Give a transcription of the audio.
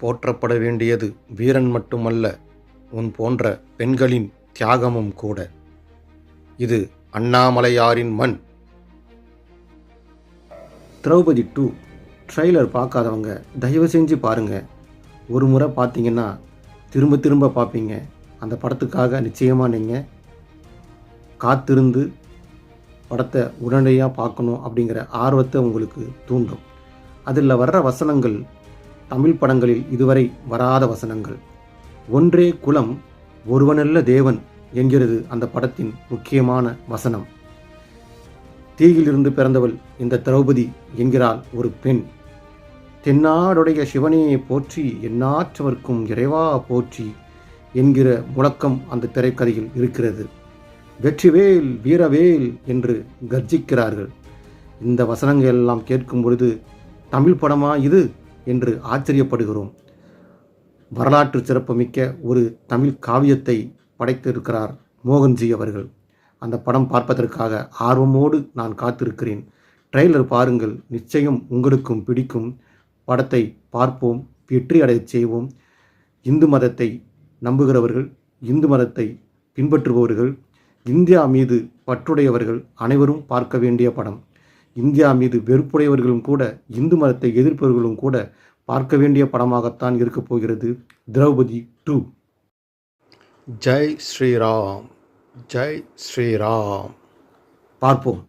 போற்றப்பட வேண்டியது வீரன் மட்டுமல்ல, உன் போன்ற பெண்களின் தியாகமும் கூட. இது அண்ணாமலையாரின் மண். திரௌபதி 2 ட்ரெய்லர் பார்க்காதவங்க தயவு செஞ்சு பாருங்கள். ஒரு முறை பார்த்தீங்கன்னா திரும்ப திரும்ப பார்ப்பீங்க. அந்த படத்துக்காக நிச்சயமாக நீங்கள் காத்திருந்து படத்தை உடனடியாக பார்க்கணும் அப்படிங்கிற ஆர்வத்தை உங்களுக்கு தூண்டும். அதில் வர்ற வசனங்கள் தமிழ் படங்களில் இதுவரை வராத வசனங்கள். ஒன்றே குலம் ஒருவனல்ல தேவன் என்கிறது அந்த படத்தின் முக்கியமான வசனம். தீயிலிருந்து பிறந்தவள் இந்த திரௌபதி என்கிறாள் ஒரு பெண். தென்னாடுடைய சிவனையை போற்றி எந்நாற்றவர்க்கும் இறைவா போற்றி என்கிற முழக்கம் அந்த திரைக்கதையில் இருக்கிறது. வெற்றிவேல் வீரவேல் என்று கர்ஜிக்கிறார்கள். இந்த வசனங்கள் எல்லாம் கேட்கும் பொழுது தமிழ் படமா இது என்று ஆச்சரியப்படுகிறோம். வரலாற்று சிறப்புமிக்க ஒரு தமிழ் காவியத்தை படைத்திருக்கிறார் மோகன்ஜி அவர்கள். அந்த படம் பார்ப்பதற்காக ஆர்வமோடு நான் காத்திருக்கிறேன். ட்ரெய்லர் பாருங்கள், நிச்சயம் உங்களுக்கும் பிடிக்கும். படத்தை பார்ப்போம், வெற்றி அடையச் செய்வோம். இந்து மதத்தை நம்புகிறவர்கள், இந்து மதத்தை பின்பற்றுபவர்கள், இந்தியா மீது பற்றுடையவர்கள் அனைவரும் பார்க்க வேண்டிய படம். இந்தியா மீது வெறுப்புடையவர்களும் கூட, இந்து மதத்தை எதிர்ப்பவர்களும் கூட பார்க்க வேண்டிய படமாகத்தான் இருக்கப் போகிறது திரௌபதி 2. ஜெய் ஸ்ரீராம், ஜெய் ஸ்ரீராம். பார்ப்போம்.